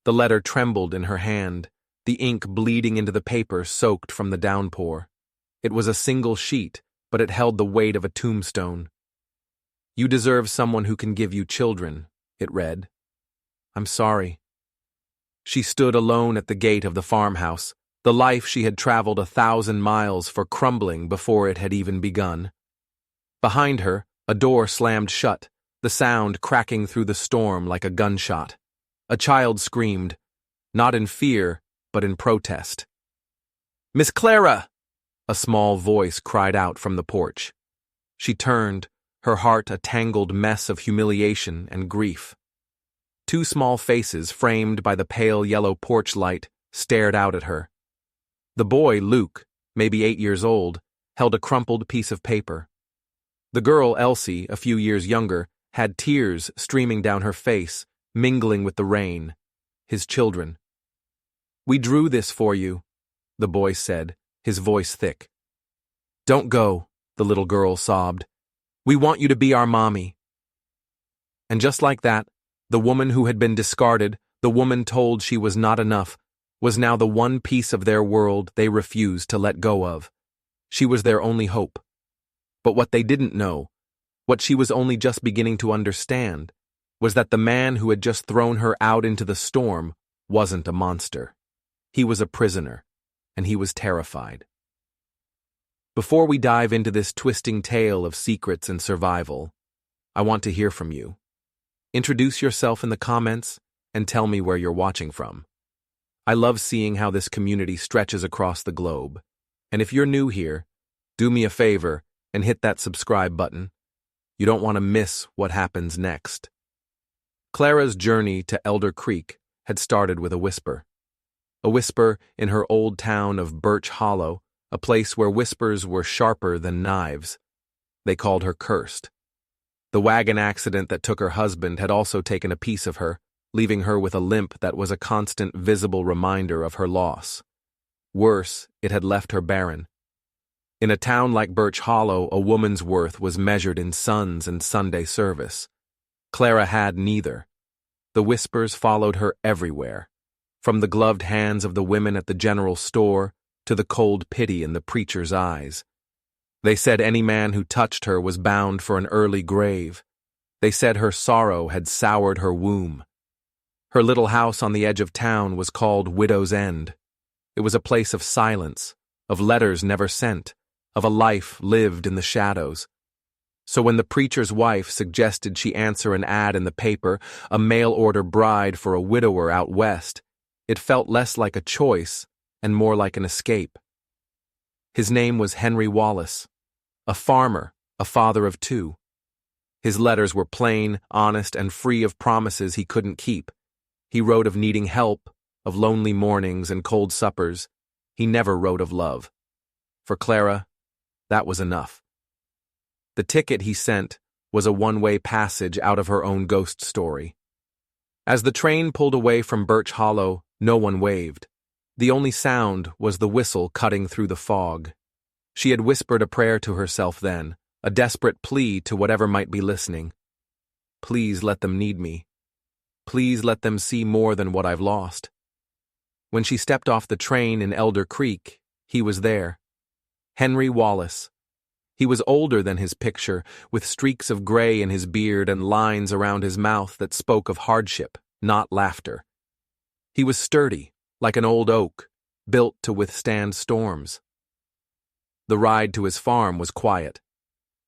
The letter trembled in her hand, the ink bleeding into the paper soaked from the downpour. It was a single sheet, but it held the weight of a tombstone. "You deserve someone who can give you children," it read. "I'm sorry." She stood alone at the gate of the farmhouse, the life she had traveled 1,000 miles for crumbling before it had even begun. Behind her, a door slammed shut, the sound cracking through the storm like a gunshot. A child screamed, not in fear, but in protest. "Miss Clara!" a small voice cried out from the porch. She turned, her heart a tangled mess of humiliation and grief. Two small faces, framed by the pale yellow porch light, stared out at her. The boy, Luke, maybe 8 years old, held a crumpled piece of paper. The girl, Elsie, a few years younger, had tears streaming down her face, mingling with the rain. His children. "We drew this for you," the boy said, his voice thick. "Don't go," the little girl sobbed. "We want you to be our mommy." And just like that, the woman who had been discarded, the woman told she was not enough, was now the one piece of their world they refused to let go of. She was their only hope. But what they didn't know, what she was only just beginning to understand, was that the man who had just thrown her out into the storm wasn't a monster. He was a prisoner, and he was terrified. Before we dive into this twisting tale of secrets and survival, I want to hear from you. Introduce yourself in the comments and tell me where you're watching from. I love seeing how this community stretches across the globe. And if you're new here, do me a favor and hit that subscribe button. You don't want to miss what happens next. Clara's journey to Elder Creek had started with a whisper. A whisper in her old town of Birch Hollow, a place where whispers were sharper than knives. They called her cursed. The wagon accident that took her husband had also taken a piece of her, leaving her with a limp that was a constant visible reminder of her loss. Worse, it had left her barren. In a town like Birch Hollow, a woman's worth was measured in sons and Sunday service. Clara had neither. The whispers followed her everywhere, from the gloved hands of the women at the general store to the cold pity in the preacher's eyes. They said any man who touched her was bound for an early grave. They said her sorrow had soured her womb. Her little house on the edge of town was called Widow's End. It was a place of silence, of letters never sent, of a life lived in the shadows. So when the preacher's wife suggested she answer an ad in the paper, a mail-order bride for a widower out west, it felt less like a choice and more like an escape. His name was Henry Wallace, a farmer, a father of 2. His letters were plain, honest, and free of promises he couldn't keep. He wrote of needing help, of lonely mornings and cold suppers. He never wrote of love. For Clara, that was enough. The ticket he sent was a one-way passage out of her own ghost story. As the train pulled away from Birch Hollow, no one waved. The only sound was the whistle cutting through the fog. She had whispered a prayer to herself then, a desperate plea to whatever might be listening. Please let them need me. Please let them see more than what I've lost. When she stepped off the train in Elder Creek, he was there. Henry Wallace. He was older than his picture, with streaks of gray in his beard and lines around his mouth that spoke of hardship, not laughter. He was sturdy, like an old oak, built to withstand storms. The ride to his farm was quiet.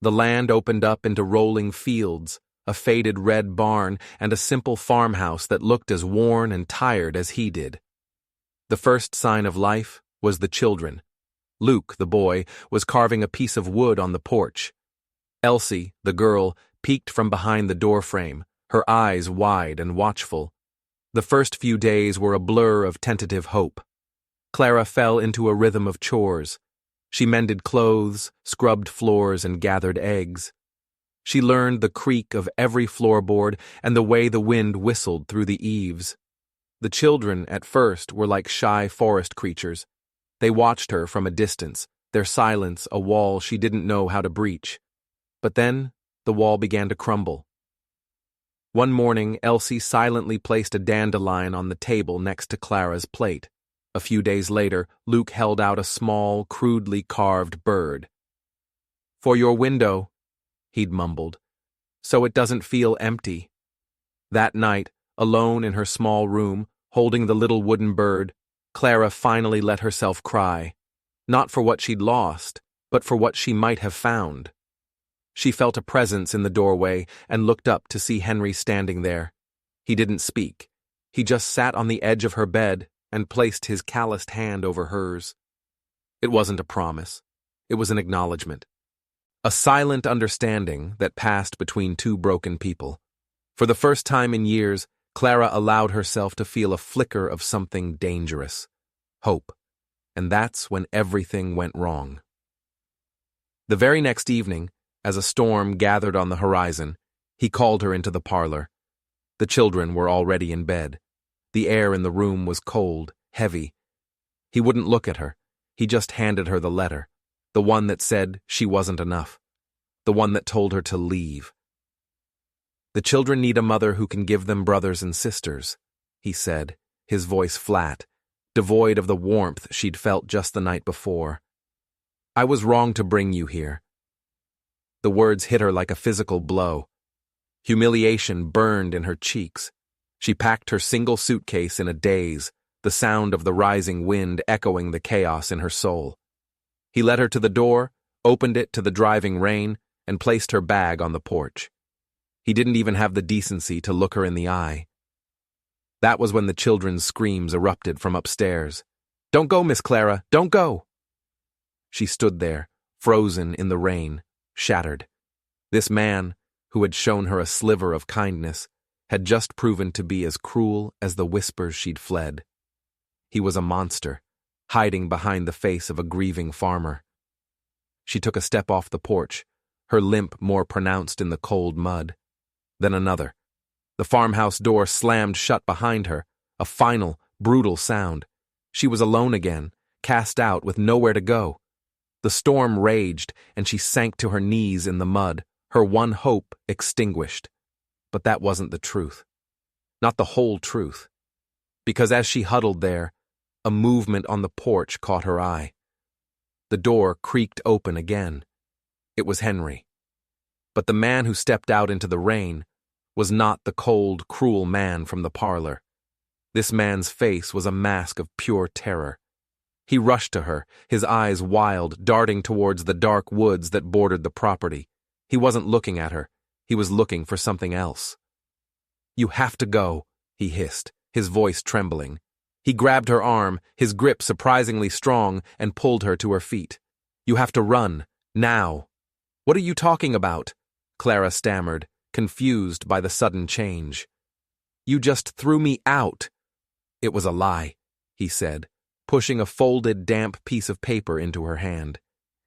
The land opened up into rolling fields, a faded red barn, and a simple farmhouse that looked as worn and tired as he did. The first sign of life was the children. Luke, the boy, was carving a piece of wood on the porch. Elsie, the girl, peeked from behind the doorframe, her eyes wide and watchful. The first few days were a blur of tentative hope. Clara fell into a rhythm of chores. She mended clothes, scrubbed floors, and gathered eggs. She learned the creak of every floorboard and the way the wind whistled through the eaves. The children, at first, were like shy forest creatures. They watched her from a distance, their silence a wall she didn't know how to breach. But then, the wall began to crumble. One morning, Elsie silently placed a dandelion on the table next to Clara's plate. A few days later, Luke held out a small, crudely carved bird. "For your window," he'd mumbled, "so it doesn't feel empty." That night, alone in her small room, holding the little wooden bird, Clara finally let herself cry, not for what she'd lost, but for what she might have found. She felt a presence in the doorway and looked up to see Henry standing there. He didn't speak. He just sat on the edge of her bed and placed his calloused hand over hers. It wasn't a promise. It was an acknowledgement. A silent understanding that passed between two broken people. For the first time in years, Clara allowed herself to feel a flicker of something dangerous. Hope. And that's when everything went wrong. The very next evening, as a storm gathered on the horizon, he called her into the parlor. The children were already in bed. The air in the room was cold, heavy. He wouldn't look at her. He just handed her the letter, the one that said she wasn't enough, the one that told her to leave. "The children need a mother who can give them brothers and sisters," he said, his voice flat, devoid of the warmth she'd felt just the night before. "I was wrong to bring you here." The words hit her like a physical blow. Humiliation burned in her cheeks. She packed her single suitcase in a daze, the sound of the rising wind echoing the chaos in her soul. He led her to the door, opened it to the driving rain, and placed her bag on the porch. He didn't even have the decency to look her in the eye. That was when the children's screams erupted from upstairs. "Don't go, Miss Clara, don't go!" She stood there, frozen in the rain, shattered. This man, who had shown her a sliver of kindness, had just proven to be as cruel as the whispers she'd fled. He was a monster, hiding behind the face of a grieving farmer. She took a step off the porch, her limp more pronounced in the cold mud. Then another. The farmhouse door slammed shut behind her, a final, brutal sound. She was alone again, cast out with nowhere to go. The storm raged, and she sank to her knees in the mud, her one hope extinguished. But that wasn't the truth. Not the whole truth. Because as she huddled there, a movement on the porch caught her eye. The door creaked open again. It was Henry. But the man who stepped out into the rain was not the cold, cruel man from the parlor. This man's face was a mask of pure terror. He rushed to her, his eyes wild, darting towards the dark woods that bordered the property. He wasn't looking at her. He was looking for something else. "You have to go," he hissed, his voice trembling. He grabbed her arm, his grip surprisingly strong, and pulled her to her feet. "You have to run, now." "What are you talking about?" Clara stammered, confused by the sudden change. "You just threw me out." "It was a lie," he said, pushing a folded, damp piece of paper into her hand.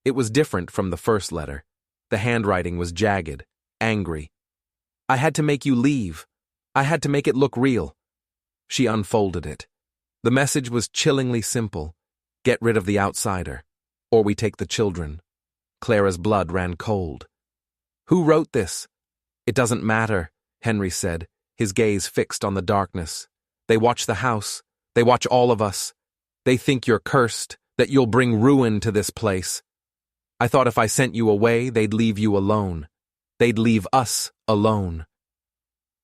It was different from the first letter. The handwriting was jagged, angry. "I had to make you leave. I had to make it look real." She unfolded it. The message was chillingly simple. Get rid of the outsider, or we take the children. Clara's blood ran cold. "Who wrote this?" "It doesn't matter," Henry said, his gaze fixed on the darkness. "They watch the house. They watch all of us. They think you're cursed, that you'll bring ruin to this place. I thought if I sent you away, they'd leave you alone. They'd leave us alone."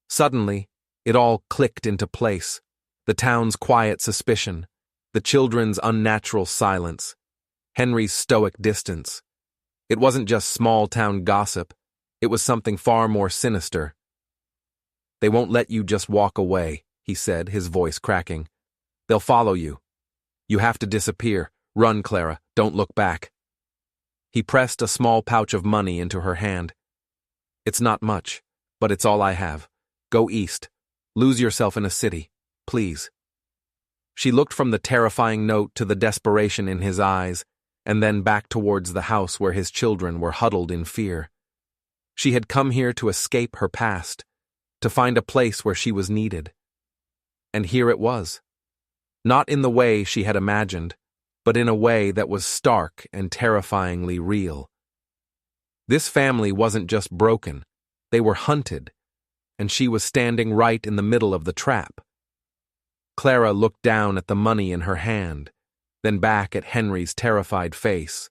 Suddenly, it all clicked into place. The town's quiet suspicion, the children's unnatural silence, Henry's stoic distance. It wasn't just small-town gossip. It was something far more sinister. "They won't let you just walk away," he said, his voice cracking. "They'll follow you. You have to disappear. Run, Clara. Don't look back." He pressed a small pouch of money into her hand. "It's not much, but it's all I have. Go east. Lose yourself in a city. Please." She looked from the terrifying note to the desperation in his eyes, and then back towards the house where his children were huddled in fear. She had come here to escape her past, to find a place where she was needed. And here it was. Not in the way she had imagined, but in a way that was stark and terrifyingly real. This family wasn't just broken. They were hunted. and she was standing right in the middle of the trap. Clara looked down at the money in her hand, then back at Henry's terrified face.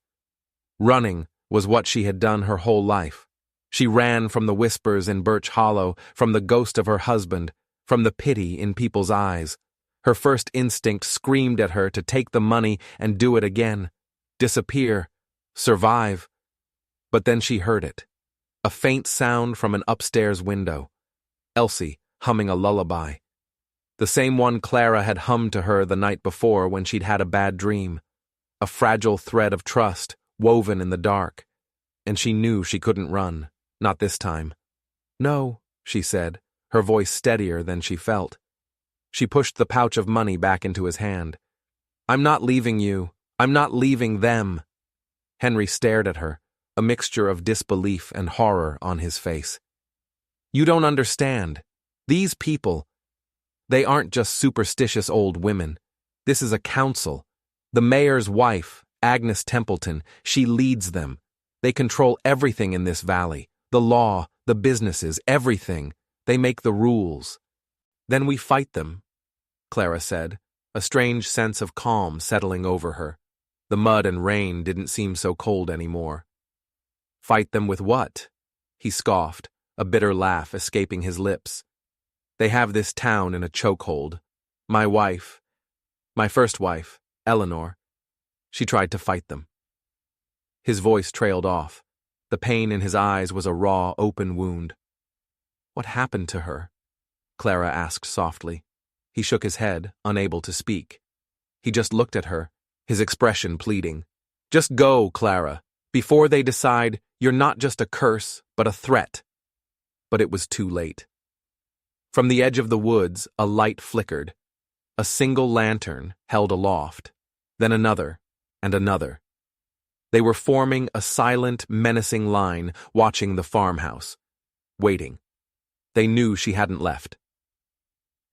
Running was what she had done her whole life. She ran from the whispers in Birch Hollow, from the ghost of her husband, from the pity in people's eyes. Her first instinct screamed at her to take the money and do it again. Disappear. Survive. But then she heard it. A faint sound from an upstairs window. Elsie, humming a lullaby. The same one Clara had hummed to her the night before when she'd had a bad dream. A fragile thread of trust, woven in the dark. And she knew she couldn't run. Not this time. "No," she said, her voice steadier than she felt. She pushed the pouch of money back into his hand. "I'm not leaving you. I'm not leaving them." Henry stared at her, a mixture of disbelief and horror on his face. "You don't understand. These people, they aren't just superstitious old women. This is a council. The mayor's wife, Agnes Templeton, she leads them. They control everything in this valley. The law, the businesses, everything. They make the rules. Then we fight them," Clara said, a strange sense of calm settling over her. The mud and rain didn't seem so cold anymore. "Fight them with what?" He scoffed, a bitter laugh escaping his lips. "They have this town in a chokehold. My first wife, Eleanor, she tried to fight them." His voice trailed off. The pain in his eyes was a raw, open wound. "What happened to her?" Clara asked softly. He shook his head, unable to speak. He just looked at her, his expression pleading. "Just go, Clara, before they decide you're not just a curse, but a threat." But it was too late. From the edge of the woods, a light flickered. A single lantern held aloft, then another, and another. They were forming a silent, menacing line, watching the farmhouse. Waiting. They knew she hadn't left.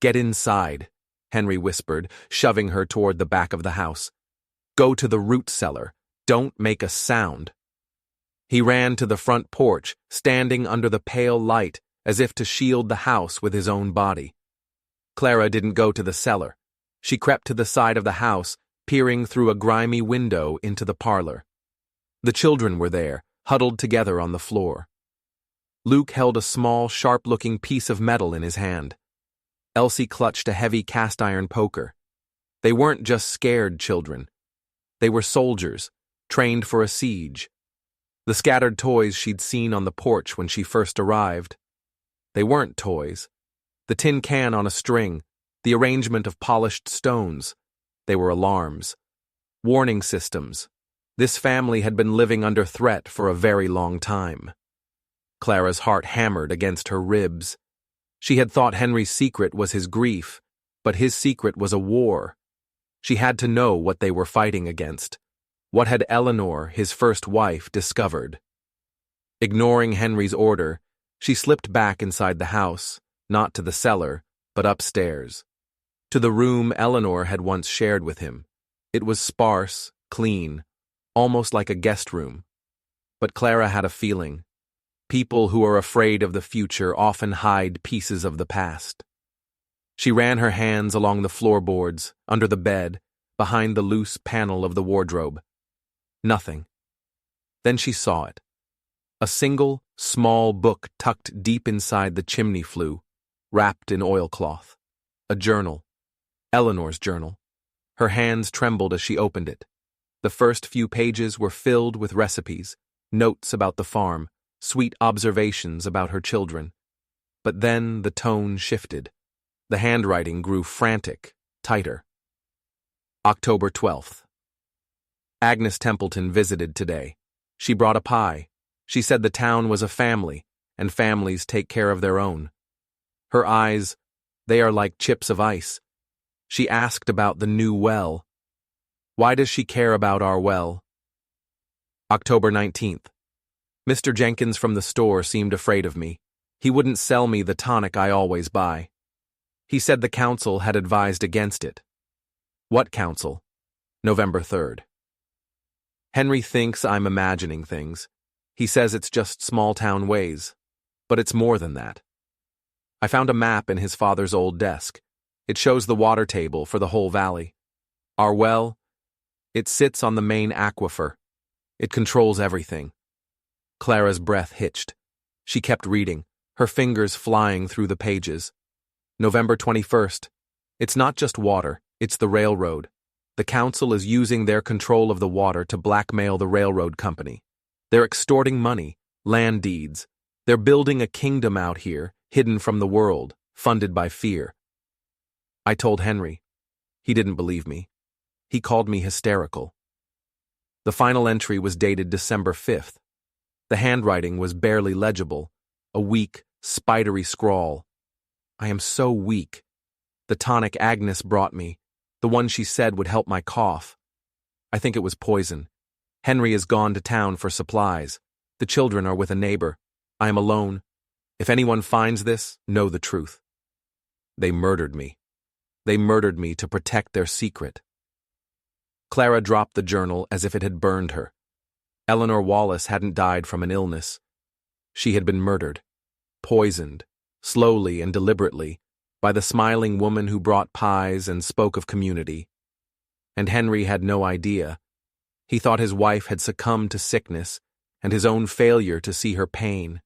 "Get inside," Henry whispered, shoving her toward the back of the house. "Go to the root cellar. Don't make a sound." He ran to the front porch, standing under the pale light, as if to shield the house with his own body. Clara didn't go to the cellar. She crept to the side of the house, peering through a grimy window into the parlor. The children were there, huddled together on the floor. Luke held a small, sharp-looking piece of metal in his hand. Elsie clutched a heavy cast-iron poker. They weren't just scared children. They were soldiers, trained for a siege. The scattered toys she'd seen on the porch when she first arrived. They weren't toys. The tin can on a string, the arrangement of polished stones. They were alarms. Warning systems. This family had been living under threat for a very long time. Clara's heart hammered against her ribs. She had thought Henry's secret was his grief, but his secret was a war. She had to know what they were fighting against. What had Eleanor, his first wife, discovered? Ignoring Henry's order, she slipped back inside the house, not to the cellar, but upstairs. To the room Eleanor had once shared with him. It was sparse, clean, almost like a guest room. But Clara had a feeling. People who are afraid of the future often hide pieces of the past. She ran her hands along the floorboards, under the bed, behind the loose panel of the wardrobe. Nothing. Then she saw it. A single, small book tucked deep inside the chimney flue, wrapped in oilcloth. A journal. Eleanor's journal. Her hands trembled as she opened it. The first few pages were filled with recipes, notes about the farm, sweet observations about her children. But then the tone shifted. The handwriting grew frantic, tighter. October 12th. Agnes Templeton visited today. She brought a pie. She said the town was a family, and families take care of their own. Her eyes, they are like chips of ice. She asked about the new well. Why does she care about our well? October 19th. Mr. Jenkins from the store seemed afraid of me. He wouldn't sell me the tonic I always buy. He said the council had advised against it. What council? November 3rd. Henry thinks I'm imagining things. He says it's just small-town ways. But it's more than that. I found a map in his father's old desk. It shows the water table for the whole valley. Our well, it sits on the main aquifer. It controls everything. Clara's breath hitched. She kept reading, her fingers flying through the pages. November 21st. It's not just water, it's the railroad. The council is using their control of the water to blackmail the railroad company. They're extorting money, land deeds. They're building a kingdom out here, hidden from the world, funded by fear. I told Henry. He didn't believe me. He called me hysterical. The final entry was dated December 5th. The handwriting was barely legible, a weak, spidery scrawl. I am so weak. The tonic Agnes brought me, the one she said would help my cough. I think it was poison. Henry has gone to town for supplies. The children are with a neighbor. I am alone. If anyone finds this, know the truth. They murdered me. They murdered me to protect their secret. Clara dropped the journal as if it had burned her. Eleanor Wallace hadn't died from an illness. She had been murdered, poisoned, slowly and deliberately, by the smiling woman who brought pies and spoke of community. And Henry had no idea. He thought his wife had succumbed to sickness and his own failure to see her pain.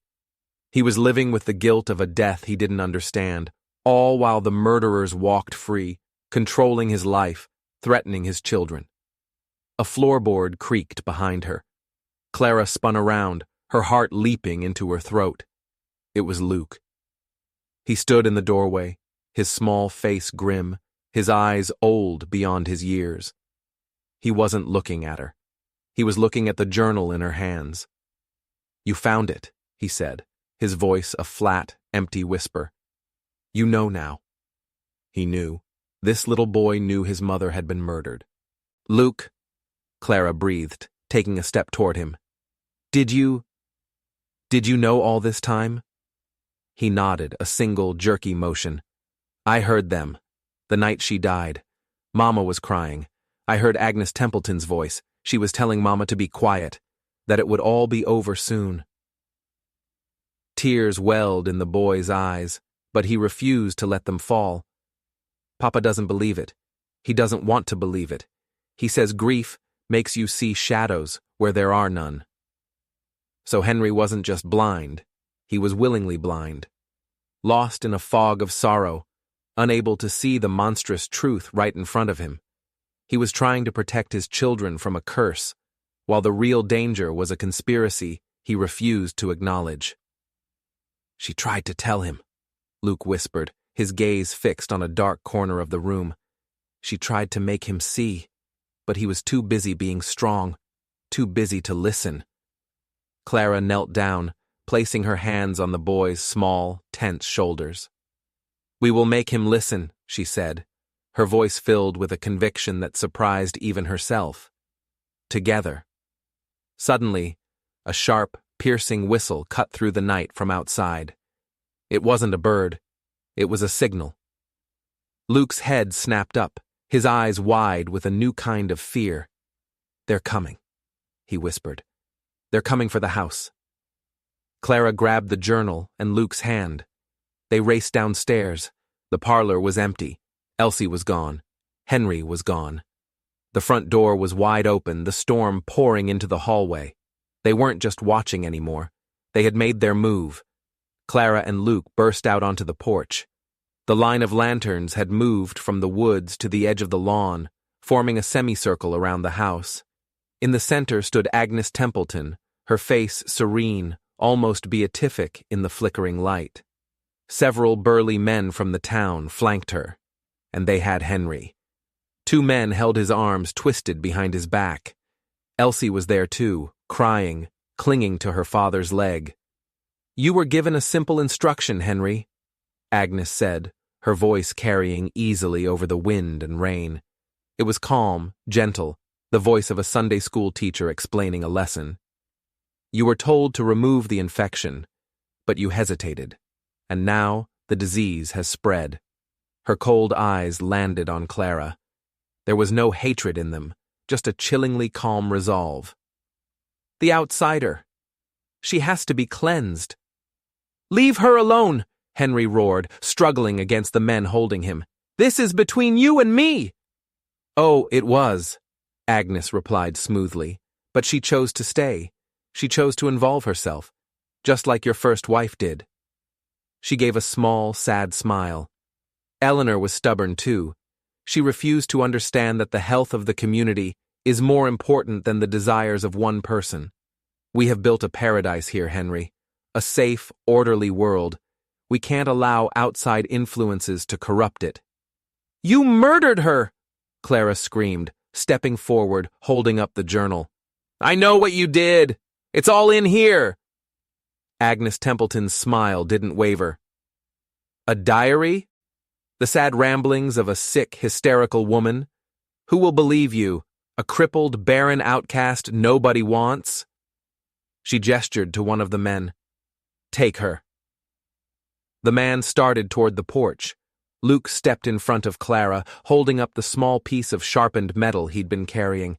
He was living with the guilt of a death he didn't understand, all while the murderers walked free, controlling his life, threatening his children. A floorboard creaked behind her. Clara spun around, her heart leaping into her throat. It was Luke. He stood in the doorway, his small face grim, his eyes old beyond his years. He wasn't looking at her. He was looking at the journal in her hands. "You found it," he said, his voice a flat, empty whisper. "You know now." He knew. This little boy knew his mother had been murdered. "Luke," Clara breathed, taking a step toward him. Did you know all this time?" He nodded, a single, jerky motion. "I heard them. The night she died. Mama was crying. I heard Agnes Templeton's voice. She was telling Mama to be quiet, that it would all be over soon." Tears welled in the boy's eyes, but he refused to let them fall. "Papa doesn't believe it. He doesn't want to believe it. He says grief makes you see shadows where there are none." So Henry wasn't just blind, he was willingly blind. Lost in a fog of sorrow, unable to see the monstrous truth right in front of him. He was trying to protect his children from a curse, while the real danger was a conspiracy he refused to acknowledge. "She tried to tell him," Luke whispered, his gaze fixed on a dark corner of the room. "She tried to make him see, but he was too busy being strong, too busy to listen." Clara knelt down, placing her hands on the boy's small, tense shoulders. "We will make him listen," she said, her voice filled with a conviction that surprised even herself. "Together." Suddenly, a sharp, piercing whistle cut through the night from outside. It wasn't a bird. It was a signal. Luke's head snapped up, his eyes wide with a new kind of fear. "They're coming," he whispered. "They're coming for the house." Clara grabbed the journal and Luke's hand. They raced downstairs. The parlor was empty. Elsie was gone. Henry was gone. The front door was wide open, the storm pouring into the hallway. They weren't just watching anymore. They had made their move. Clara and Luke burst out onto the porch. The line of lanterns had moved from the woods to the edge of the lawn, forming a semicircle around the house. In the center stood Agnes Templeton, her face serene, almost beatific in the flickering light. Several burly men from the town flanked her, and they had Henry. 2 men held his arms twisted behind his back. Elsie was there too, crying, clinging to her father's leg. "You were given a simple instruction, Henry," Agnes said, her voice carrying easily over the wind and rain. It was calm, gentle, the voice of a Sunday school teacher explaining a lesson. "You were told to remove the infection, but you hesitated, and now the disease has spread." Her cold eyes landed on Clara. There was no hatred in them, just a chillingly calm resolve. "The outsider. She has to be cleansed." "Leave her alone!" Henry roared, struggling against the men holding him. "This is between you and me!" "Oh, it was," Agnes replied smoothly, "but she chose to stay. She chose to involve herself, just like your first wife did." She gave a small, sad smile. Eleanor was stubborn too. She refused to understand that the health of the community is more important than the desires of one person. "We have built a paradise here, Henry. A safe, orderly world. We can't allow outside influences to corrupt it." "You murdered her!" Clara screamed, stepping forward, holding up the journal. "I know what you did! It's all in here!" Agnes Templeton's smile didn't waver. "A diary? The sad ramblings of a sick, hysterical woman? Who will believe you? A crippled, barren outcast nobody wants?" She gestured to one of the men. "Take her." The man started toward the porch. Luke stepped in front of Clara, holding up the small piece of sharpened metal he'd been carrying.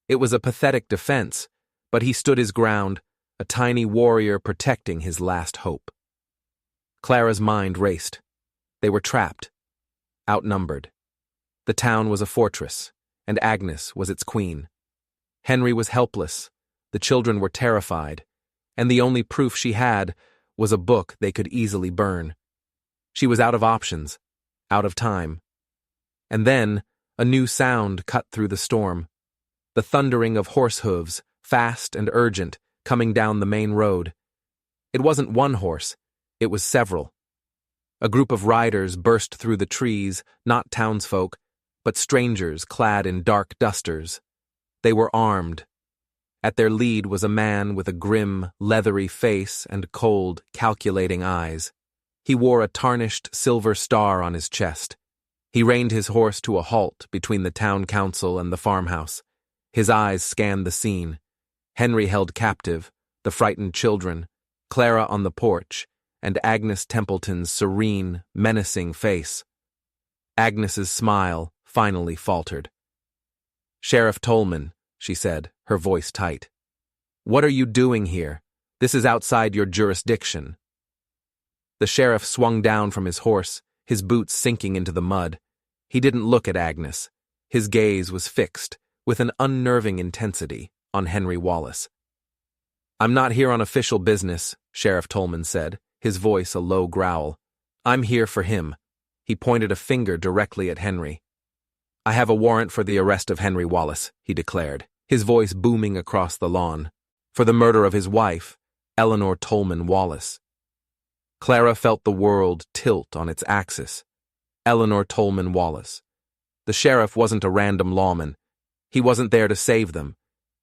It was a pathetic defense, but he stood his ground, a tiny warrior protecting his last hope. Clara's mind raced. They were trapped, outnumbered. The town was a fortress, and Agnes was its queen. Henry was helpless, the children were terrified, and the only proof she had was a book they could easily burn. She was out of options, out of time. And then a new sound cut through the storm. The thundering of horse hooves, fast and urgent, coming down the main road. It wasn't one horse, it was several. A group of riders burst through the trees, not townsfolk, but strangers clad in dark dusters. They were armed. At their lead was a man with a grim, leathery face and cold, calculating eyes. He wore a tarnished silver star on his chest. He reined his horse to a halt between the town council and the farmhouse. His eyes scanned the scene. Henry held captive, the frightened children, Clara on the porch, and Agnes Templeton's serene, menacing face. Agnes's smile finally faltered. "Sheriff Tolman," she said, her voice tight. "What are you doing here? This is outside your jurisdiction." The sheriff swung down from his horse, his boots sinking into the mud. He didn't look at Agnes. His gaze was fixed, with an unnerving intensity, on Henry Wallace. "I'm not here on official business," Sheriff Tolman said, his voice a low growl. "I'm here for him." He pointed a finger directly at Henry. "I have a warrant for the arrest of Henry Wallace," he declared, his voice booming across the lawn, "for the murder of his wife, Eleanor Tolman Wallace." Clara felt the world tilt on its axis. Eleanor Tolman Wallace. The sheriff wasn't a random lawman. He wasn't there to save them.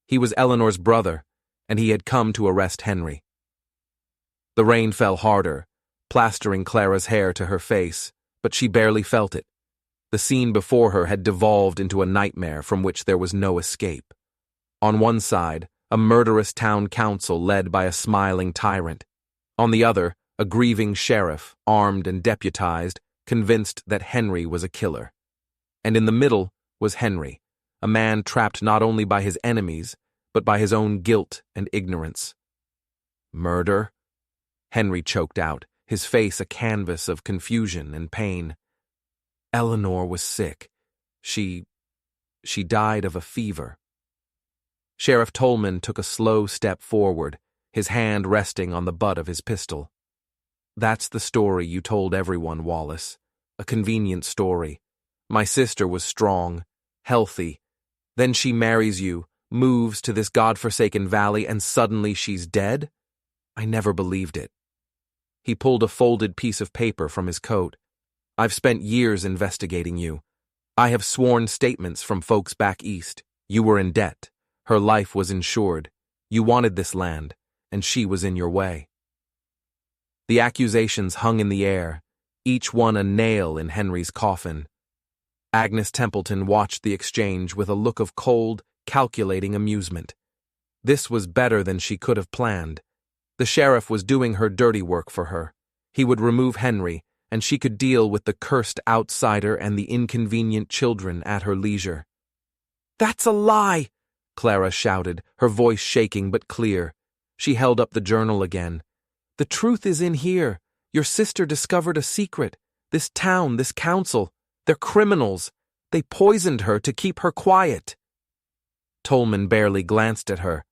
He was Eleanor's brother, and he had come to arrest Henry. The rain fell harder, plastering Clara's hair to her face, but she barely felt it. The scene before her had devolved into a nightmare from which there was no escape. On one side, a murderous town council led by a smiling tyrant. On the other, a grieving sheriff, armed and deputized, convinced that Henry was a killer. And in the middle was Henry, a man trapped not only by his enemies, but by his own guilt and ignorance. "Murder?" Henry choked out, his face a canvas of confusion and pain. "Eleanor was sick. She died of a fever." Sheriff Tolman took a slow step forward, his hand resting on the butt of his pistol. "That's the story you told everyone, Wallace. A convenient story. My sister was strong, healthy. Then she marries you, moves to this godforsaken valley, and suddenly she's dead? I never believed it." He pulled a folded piece of paper from his coat. "I've spent years investigating you. I have sworn statements from folks back east. You were in debt. Her life was insured. You wanted this land, and she was in your way." The accusations hung in the air, each one a nail in Henry's coffin. Agnes Templeton watched the exchange with a look of cold, calculating amusement. This was better than she could have planned. The sheriff was doing her dirty work for her. He would remove Henry, and she could deal with the cursed outsider and the inconvenient children at her leisure. "That's a lie!" Clara shouted, her voice shaking but clear. She held up the journal again. "The truth is in here. Your sister discovered a secret. This town, this council, they're criminals. They poisoned her to keep her quiet." Tolman barely glanced at her.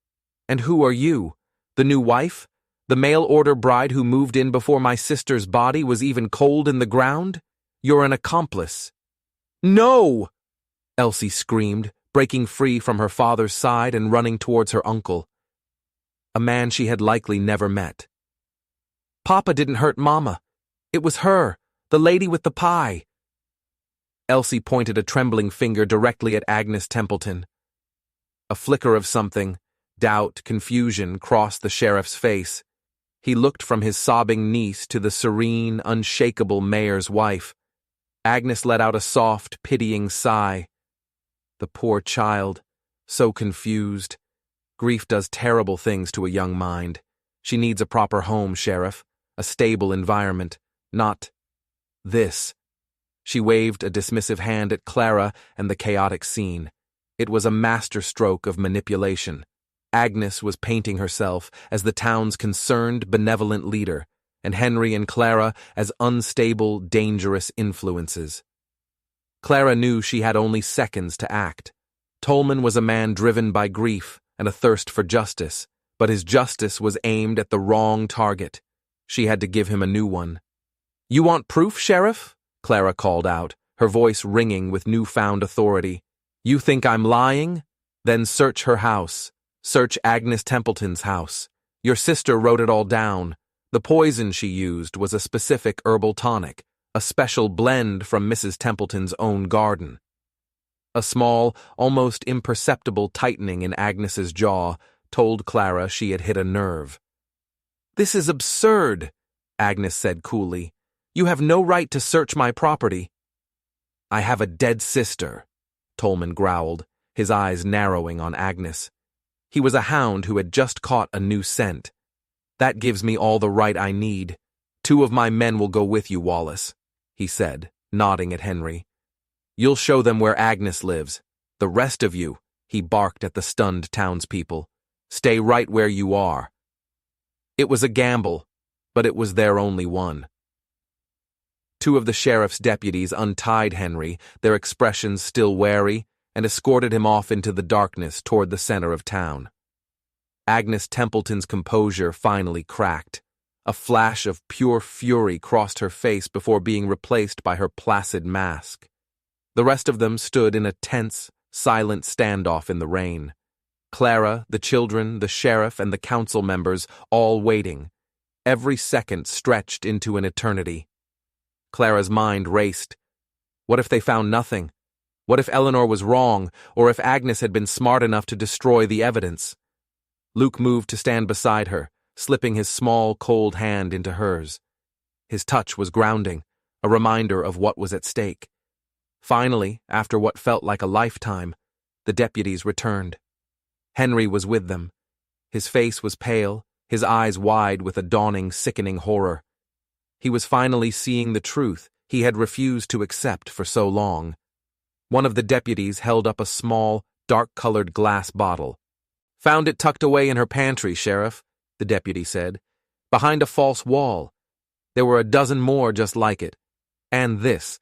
"And who are you? The new wife? The mail-order bride who moved in before my sister's body was even cold in the ground? You're an accomplice." "No!" Elsie screamed, breaking free from her father's side and running towards her uncle, a man she had likely never met. "Papa didn't hurt Mama. It was her, the lady with the pie." Elsie pointed a trembling finger directly at Agnes Templeton. A flicker of something, doubt, confusion, crossed the sheriff's face. He looked from his sobbing niece to the serene, unshakable mayor's wife. Agnes let out a soft, pitying sigh. The poor child, so confused. Grief does terrible things to a young mind. She needs a proper home, Sheriff, a stable environment, not this. She waved a dismissive hand at Clara and the chaotic scene. It was a masterstroke of manipulation. Agnes was painting herself as the town's concerned, benevolent leader, and Henry and Clara as unstable, dangerous influences. Clara knew she had only seconds to act. Tolman was a man driven by grief and a thirst for justice, but his justice was aimed at the wrong target. She had to give him a new one. "You want proof, Sheriff?" Clara called out, her voice ringing with newfound authority. "You think I'm lying? Then search her house. Search Agnes Templeton's house. Your sister wrote it all down. The poison she used was a specific herbal tonic, a special blend from Mrs. Templeton's own garden." A small, almost imperceptible tightening in Agnes's jaw told Clara she had hit a nerve. "This is absurd," Agnes said coolly. "You have no right to search my property." "I have a dead sister," Tolman growled, his eyes narrowing on Agnes. He was a hound who had just caught a new scent. "That gives me all the right I need. 2 of my men will go with you, Wallace," he said, nodding at Henry. "You'll show them where Agnes lives. The rest of you," he barked at the stunned townspeople, "stay right where you are." It was a gamble, but it was their only one. 2 of the sheriff's deputies untied Henry, their expressions still wary, and escorted him off into the darkness toward the center of town. Agnes Templeton's composure finally cracked. A flash of pure fury crossed her face before being replaced by her placid mask. The rest of them stood in a tense, silent standoff in the rain. Clara, the children, the sheriff, and the council members all waiting. Every second stretched into an eternity. Clara's mind raced. What if they found nothing? What if Eleanor was wrong, or if Agnes had been smart enough to destroy the evidence? Luke moved to stand beside her, slipping his small, cold hand into hers. His touch was grounding, a reminder of what was at stake. Finally, after what felt like a lifetime, the deputies returned. Henry was with them. His face was pale, his eyes wide with a dawning, sickening horror. He was finally seeing the truth he had refused to accept for so long. One of the deputies held up a small, dark-colored glass bottle. "Found it tucked away in her pantry, Sheriff," the deputy said. "Behind a false wall. There were a dozen more just like it. And this."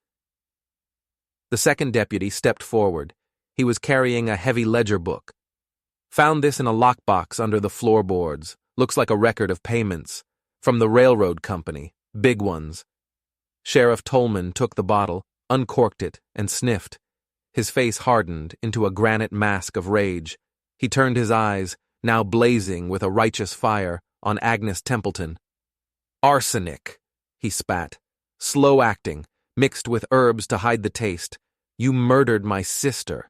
The second deputy stepped forward. He was carrying a heavy ledger book. "Found this in a lockbox under the floorboards. Looks like a record of payments. From the railroad company. Big ones." Sheriff Tolman took the bottle, uncorked it, and sniffed. His face hardened into a granite mask of rage. He turned his eyes, now blazing with a righteous fire, on Agnes Templeton. "Arsenic," he spat. "Slow acting, mixed with herbs to hide the taste. You murdered my sister."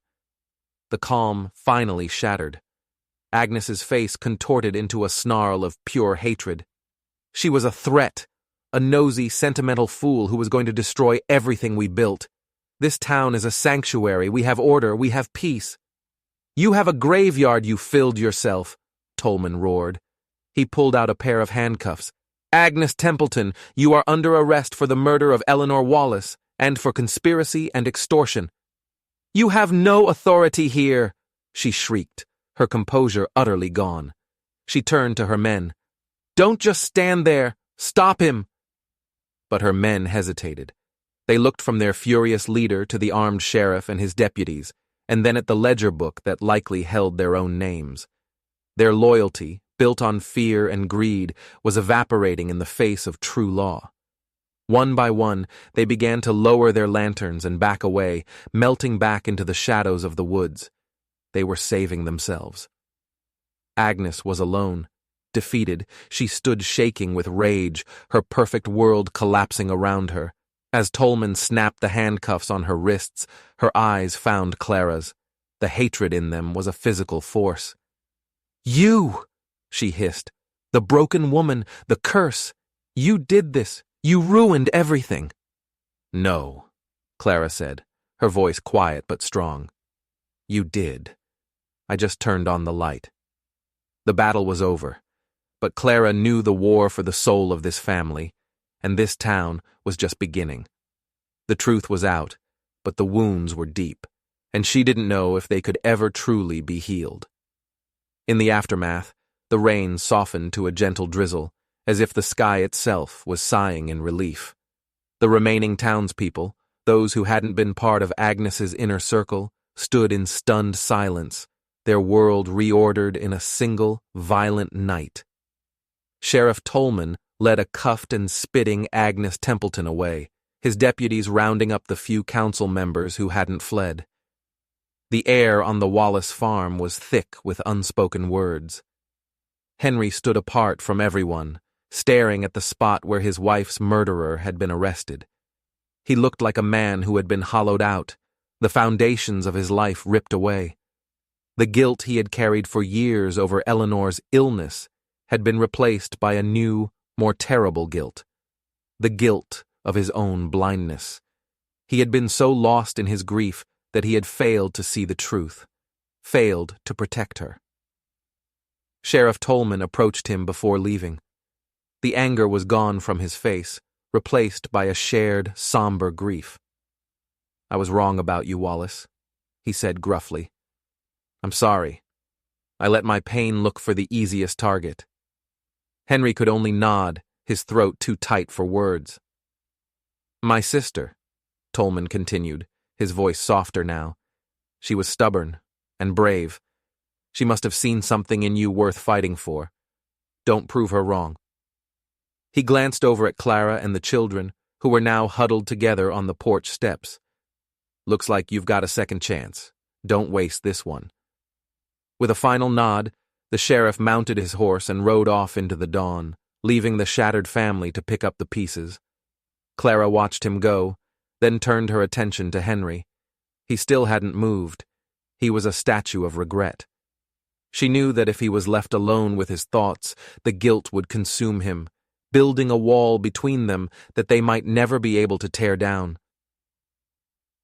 The calm finally shattered. Agnes's face contorted into a snarl of pure hatred. She was a threat, a nosy, sentimental fool who was going to destroy everything we built. This town is a sanctuary. We have order. We have peace. "You have a graveyard you filled yourself," Tolman roared. He pulled out a pair of handcuffs. "Agnes Templeton, you are under arrest for the murder of Eleanor Wallace and for conspiracy and extortion." "You have no authority here," she shrieked, her composure utterly gone. She turned to her men. "Don't just stand there. Stop him." but her men hesitated. They looked from their furious leader to the armed sheriff and his deputies, and then at the ledger book that likely held their own names. Their loyalty, built on fear and greed, was evaporating in the face of true law. One by one, they began to lower their lanterns and back away, melting back into the shadows of the woods. They were saving themselves. Agnes was alone. Defeated, she stood shaking with rage, her perfect world collapsing around her. As Tolman snapped the handcuffs on her wrists, her eyes found Clara's. The hatred in them was a physical force. "You!" she hissed. "The broken woman, the curse! You did this! You ruined everything!" "No," Clara said, her voice quiet but strong. "You did. I just turned on the light." The battle was over, but Clara knew the war for the soul of this family, and this town was just beginning. The truth was out, but the wounds were deep, and she didn't know if they could ever truly be healed. In the aftermath, the rain softened to a gentle drizzle, as if the sky itself was sighing in relief. The remaining townspeople, those who hadn't been part of Agnes's inner circle, stood in stunned silence, their world reordered in a single, violent night. Sheriff Tolman led a cuffed and spitting Agnes Templeton away, his deputies rounding up the few council members who hadn't fled. The air on the Wallace farm was thick with unspoken words. Henry stood apart from everyone, staring at the spot where his wife's murderer had been arrested. He looked like a man who had been hollowed out, the foundations of his life ripped away. The guilt he had carried for years over Eleanor's illness had been replaced by a new, more terrible guilt. The guilt of his own blindness. He had been so lost in his grief that he had failed to see the truth, failed to protect her. Sheriff Tolman approached him before leaving. The anger was gone from his face, replaced by a shared, somber grief. "I was wrong about you, Wallace," he said gruffly. "I'm sorry. I let my pain look for the easiest target." Henry could only nod, his throat too tight for words. "My sister," Tolman continued, his voice softer now. "She was stubborn and brave. She must have seen something in you worth fighting for. Don't prove her wrong." He glanced over at Clara and the children, who were now huddled together on the porch steps. "Looks like you've got a second chance. Don't waste this one." With a final nod, the sheriff mounted his horse and rode off into the dawn, leaving the shattered family to pick up the pieces. Clara watched him go, then turned her attention to Henry. He still hadn't moved. He was a statue of regret. She knew that if he was left alone with his thoughts, the guilt would consume him, building a wall between them that they might never be able to tear down.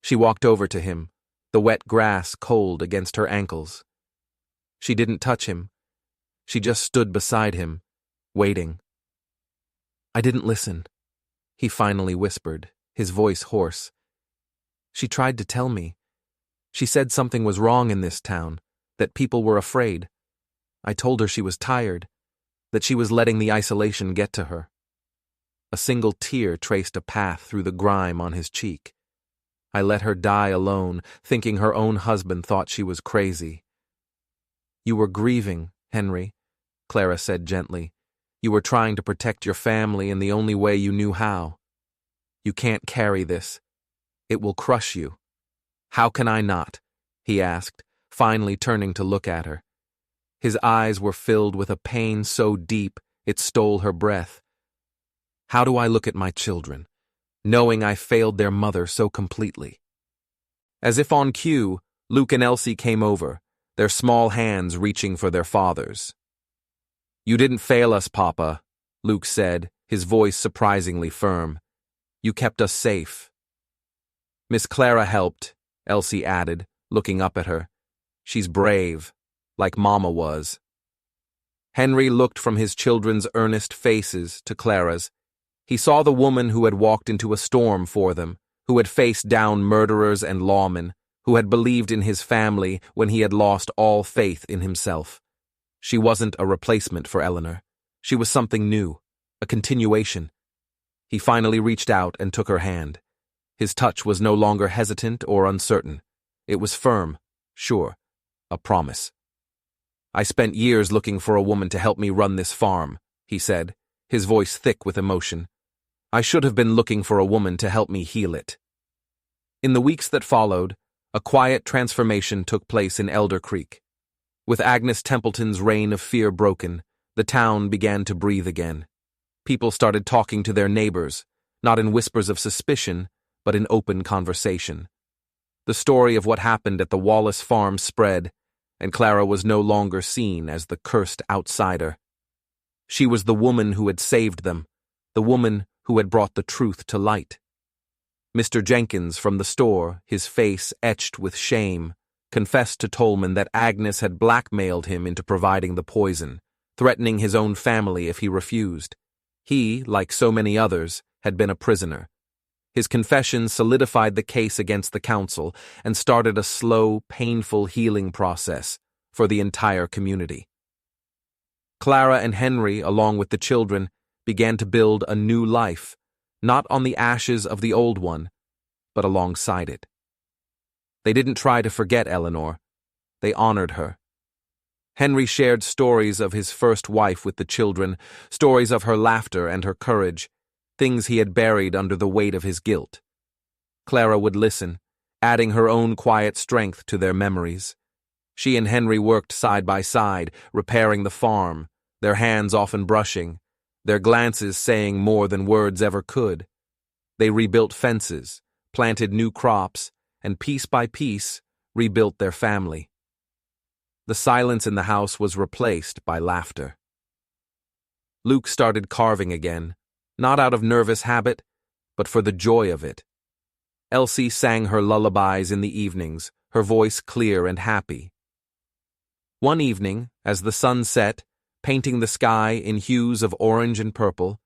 She walked over to him, the wet grass cold against her ankles. She didn't touch him. She just stood beside him, waiting. "I didn't listen," he finally whispered, his voice hoarse. "She tried to tell me. She said something was wrong in this town, that people were afraid. I told her she was tired, that she was letting the isolation get to her." A single tear traced a path through the grime on his cheek. "I let her die alone, thinking her own husband thought she was crazy." "You were grieving, Henry," Clara said gently. "You were trying to protect your family in the only way you knew how. You can't carry this. It will crush you." "How can I not?" he asked, finally turning to look at her. His eyes were filled with a pain so deep it stole her breath. "How do I look at my children, knowing I failed their mother so completely?" As if on cue, Luke and Elsie came over, their small hands reaching for their father's. "You didn't fail us, Papa," Luke said, his voice surprisingly firm. "You kept us safe." "Miss Clara helped," Elsie added, looking up at her. "She's brave, like Mama was." Henry looked from his children's earnest faces to Clara's. He saw the woman who had walked into a storm for them, who had faced down murderers and lawmen, who had believed in his family when he had lost all faith in himself. She wasn't a replacement for Eleanor. She was something new, a continuation. He finally reached out and took her hand. His touch was no longer hesitant or uncertain. It was firm, sure, a promise. "I spent years looking for a woman to help me run this farm," he said, his voice thick with emotion. "I should have been looking for a woman to help me heal it." In the weeks that followed, a quiet transformation took place in Elder Creek. With Agnes Templeton's reign of fear broken, the town began to breathe again. People started talking to their neighbors, not in whispers of suspicion, but in open conversation. The story of what happened at the Wallace farm spread, and Clara was no longer seen as the cursed outsider. She was the woman who had saved them, the woman who had brought the truth to light. Mr. Jenkins from the store, his face etched with shame, confessed to Tolman that Agnes had blackmailed him into providing the poison, threatening his own family if he refused. He, like so many others, had been a prisoner. His confession solidified the case against the council and started a slow, painful healing process for the entire community. Clara and Henry, along with the children, began to build a new life, not on the ashes of the old one, but alongside it. They didn't try to forget Eleanor. They honored her. Henry shared stories of his first wife with the children, stories of her laughter and her courage, things he had buried under the weight of his guilt. Clara would listen, adding her own quiet strength to their memories. She and Henry worked side by side, repairing the farm, their hands often brushing, their glances saying more than words ever could. They rebuilt fences, planted new crops, and piece by piece rebuilt their family. The silence in the house was replaced by laughter. Luke started carving again, not out of nervous habit, but for the joy of it. Elsie sang her lullabies in the evenings, her voice clear and happy. One evening, as the sun set, painting the sky in hues of orange and purple,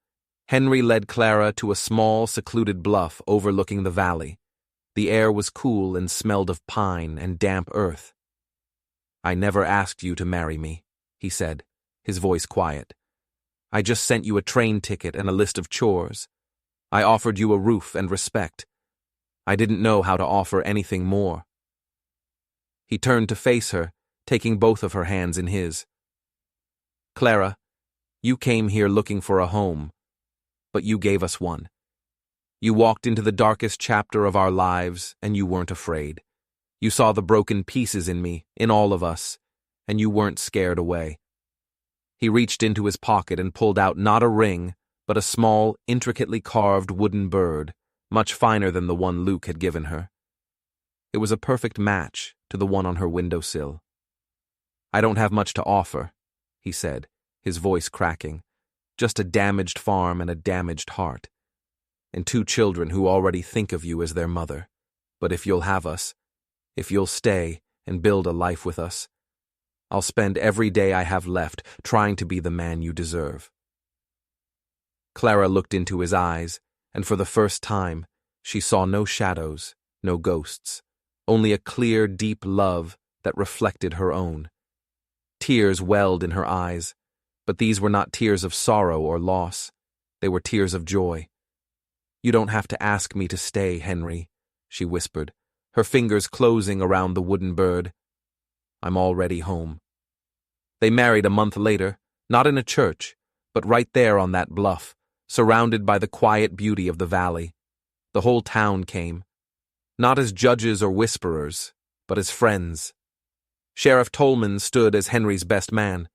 Henry led Clara to a small, secluded bluff overlooking the valley. The air was cool and smelled of pine and damp earth. "I never asked you to marry me," he said, his voice quiet. "I just sent you a train ticket and a list of chores. I offered you a roof and respect. I didn't know how to offer anything more." He turned to face her, taking both of her hands in his. "Clara, you came here looking for a home, but you gave us one. You walked into the darkest chapter of our lives, and you weren't afraid. You saw the broken pieces in me, in all of us, and you weren't scared away." He reached into his pocket and pulled out not a ring, but a small, intricately carved wooden bird, much finer than the one Luke had given her. It was a perfect match to the one on her windowsill. "I don't have much to offer," he said, his voice cracking. "Just a damaged farm and a damaged heart. And 2 children who already think of you as their mother. But if you'll have us, if you'll stay and build a life with us, I'll spend every day I have left trying to be the man you deserve." Clara looked into his eyes, and for the first time, she saw no shadows, no ghosts, only a clear, deep love that reflected her own. Tears welled in her eyes, but these were not tears of sorrow or loss. They were tears of joy. "You don't have to ask me to stay, Henry," she whispered, her fingers closing around the wooden bird. "I'm already home." They married a month later, not in a church, but right there on that bluff, surrounded by the quiet beauty of the valley. The whole town came, not as judges or whisperers, but as friends. Sheriff Tolman stood as Henry's best man.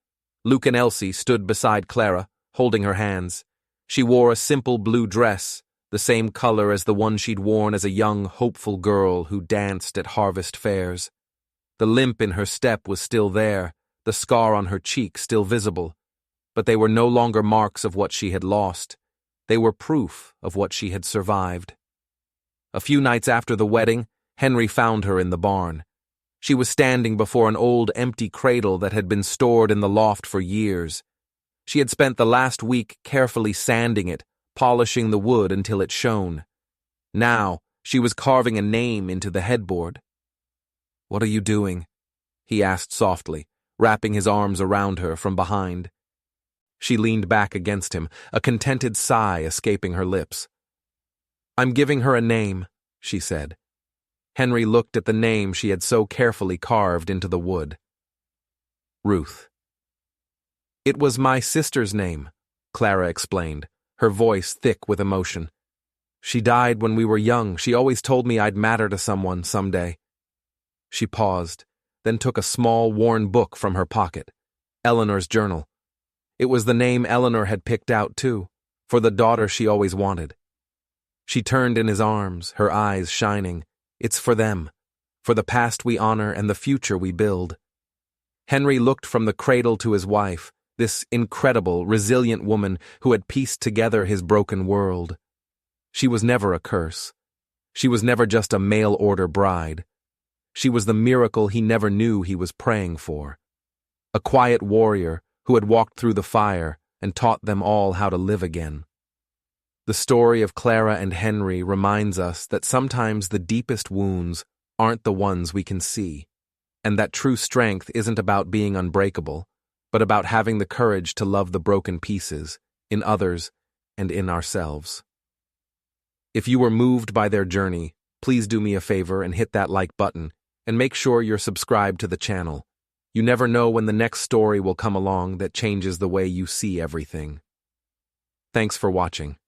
Luke and Elsie stood beside Clara, holding her hands. She wore a simple blue dress, the same color as the one she'd worn as a young, hopeful girl who danced at harvest fairs. The limp in her step was still there, the scar on her cheek still visible, but they were no longer marks of what she had lost. They were proof of what she had survived. A few nights after the wedding, Henry found her in the barn. She was standing before an old empty cradle that had been stored in the loft for years. She had spent the last week carefully sanding it, polishing the wood until it shone. Now, she was carving a name into the headboard. "What are you doing?" he asked softly, wrapping his arms around her from behind. She leaned back against him, a contented sigh escaping her lips. "I'm giving her a name," she said. Henry looked at the name she had so carefully carved into the wood. Ruth. "It was my sister's name," Clara explained, her voice thick with emotion. "She died when we were young. She always told me I'd matter to someone someday." She paused, then took a small, worn book from her pocket, Eleanor's journal. It was the name Eleanor had picked out, too, for the daughter she always wanted. She turned in his arms, her eyes shining. "It's for them, for the past we honor and the future we build." Henry looked from the cradle to his wife, this incredible, resilient woman who had pieced together his broken world. She was never a curse. She was never just a mail-order bride. She was the miracle he never knew he was praying for. A quiet warrior who had walked through the fire and taught them all how to live again. The story of Clara and Henry reminds us that sometimes the deepest wounds aren't the ones we can see, and that true strength isn't about being unbreakable, but about having the courage to love the broken pieces, in others and in ourselves. If you were moved by their journey, please do me a favor and hit that like button, and make sure you're subscribed to the channel. You never know when the next story will come along that changes the way you see everything. Thanks for watching.